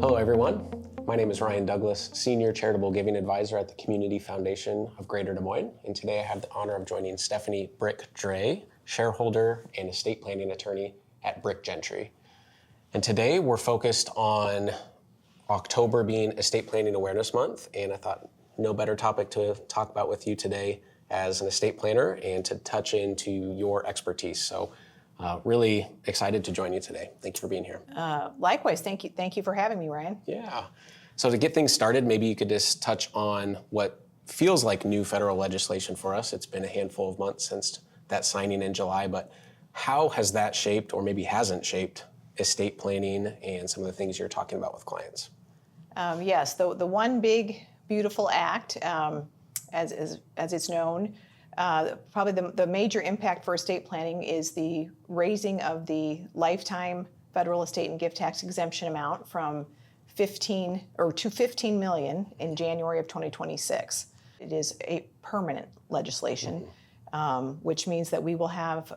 Hello, everyone. My name is Ryan Douglas, Senior Charitable Giving Advisor at the Community Foundation of Greater Des Moines, and today I have the honor of joining Stephanie Drey, shareholder and estate planning attorney at Brick Gentry. And today we're focused on October being Estate Planning Awareness Month, and I thought no better topic to talk about with you today as an estate planner and to touch into your expertise. So really excited to join you today. Thank you for being here. Likewise, thank you for having me, Ryan. Yeah. So to get things started, maybe you could just touch on what feels like new federal legislation for us. It's been a handful of months since that signing in July, but how has that shaped, or maybe hasn't shaped, estate planning and some of the things you're talking about with clients? Yes, the one big, beautiful act, as it's known, probably the major impact for estate planning is the raising of the lifetime federal estate and gift tax exemption amount from to 15 million in January of 2026. It is a permanent legislation, which means that we will have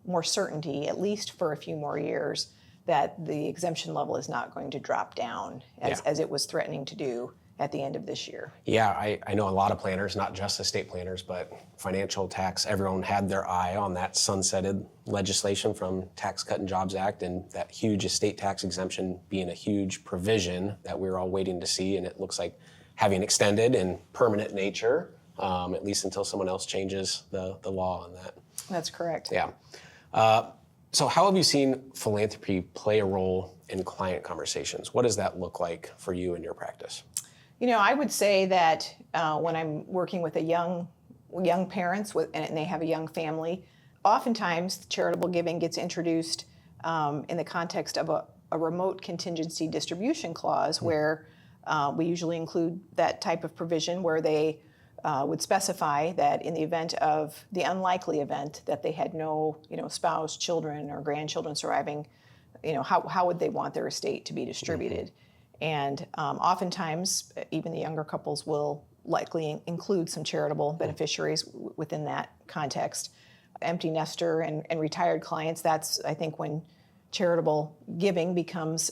more certainty, at least for a few more years, that the exemption level is not going to drop down as it was threatening to do at the end of this year. Yeah, I know a lot of planners, not just estate planners, but financial tax, everyone had their eye on that sunsetted legislation from Tax Cut and Jobs Act, and that huge estate tax exemption being a huge provision that we were all waiting to see, and it looks like having extended in permanent nature, at least until someone else changes the law on that. That's correct. Yeah. So how have you seen philanthropy play a role in client conversations? What does that look like for you in your practice? You know, I would say that when I'm working with young parents and they have a young family, oftentimes charitable giving gets introduced in the context of a remote contingency distribution clause, where we usually include that type of provision where they would specify that in the event of the unlikely event that they had no, spouse, children, or grandchildren surviving, how would they want their estate to be distributed? And oftentimes, even the younger couples will likely include some charitable beneficiaries within that context. Empty nester and retired clients, that's, I think, when charitable giving becomes,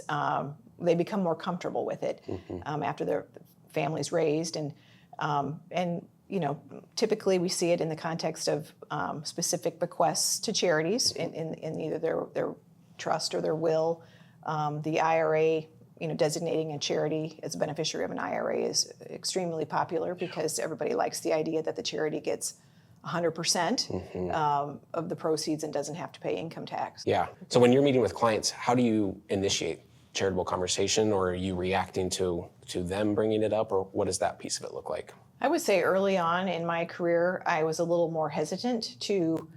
they become more comfortable with it after their family's raised. And typically we see it in the context of specific bequests to charities in either their trust or their will. The IRA, designating a charity as a beneficiary of an IRA is extremely popular because everybody likes the idea that the charity gets 100% of the proceeds and doesn't have to pay income tax. Yeah. So when you're meeting with clients, how do you initiate charitable conversation, or are you reacting to them bringing it up, or what does that piece of it look like? I would say early on in my career, I was a little more hesitant to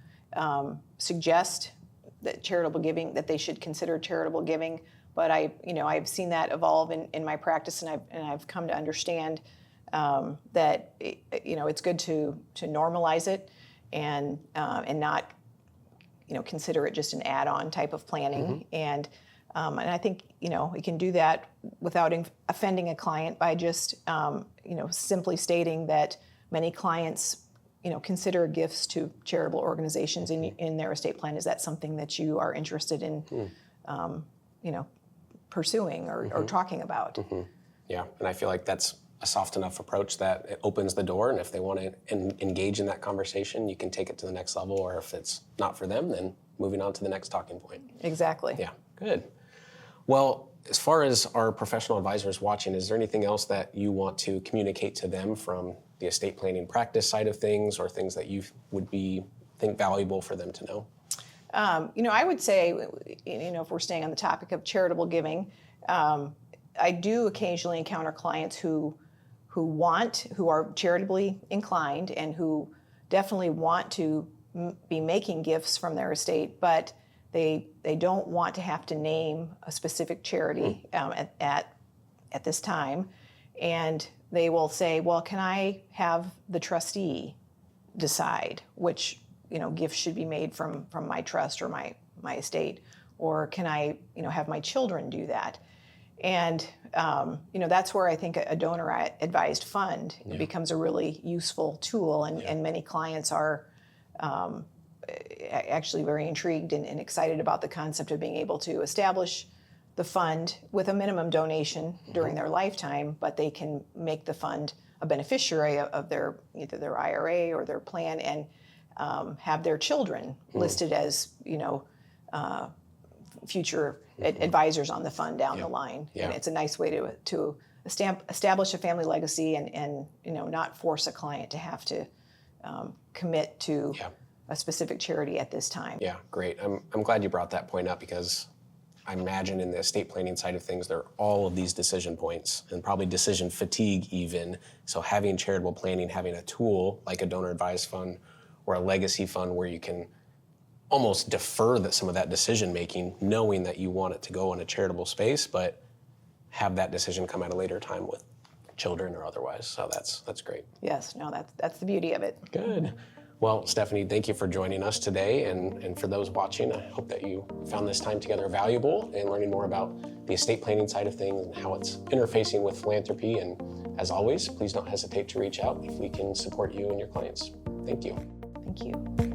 suggest that that they should consider charitable giving. But I've seen that evolve in my practice, and I've come to understand that it's good to normalize it and not consider it just an add-on type of planning. And I think we can do that without offending a client by just simply stating that many clients consider gifts to charitable organizations in their estate plan. Is that something that you are interested in pursuing or talking about? Yeah, and I feel like that's a soft enough approach that it opens the door, and if they want to engage in that conversation, you can take it to the next level, or if it's not for them, then moving on to the next talking point. Exactly. Yeah, good. Well, as far as our professional advisors watching, is there anything else that you want to communicate to them from the estate planning practice side of things, or things that you would think valuable for them to know? I would say, if we're staying on the topic of charitable giving, I do occasionally encounter clients who are charitably inclined and who definitely want to be making gifts from their estate, but they don't want to have to name a specific charity at this time, and they will say, well, can I have the trustee decide which gifts should be made from my trust or my estate, or can I have my children do that? And that's where I think a donor advised fund becomes a really useful tool, and many clients are actually very intrigued and excited about the concept of being able to establish the fund with a minimum donation during their lifetime, but they can make the fund a beneficiary of their either their IRA or their plan, and have their children listed as future advisors on the fund down the line. Yeah. And it's a nice way to establish a family legacy and not force a client to have to commit to a specific charity at this time. Yeah, great. I'm glad you brought that point up, because I imagine in the estate planning side of things, there are all of these decision points and probably decision fatigue even. So having charitable planning, having a tool like a donor advised fund or a legacy fund where you can almost defer some of that decision making, knowing that you want it to go in a charitable space, but have that decision come at a later time with children or otherwise. So that's great. Yes, no, that's the beauty of it. Good. Well, Stephanie, thank you for joining us today. And for those watching, I hope that you found this time together valuable in learning more about the estate planning side of things and how it's interfacing with philanthropy. And as always, please don't hesitate to reach out if we can support you and your clients. Thank you. Thank you.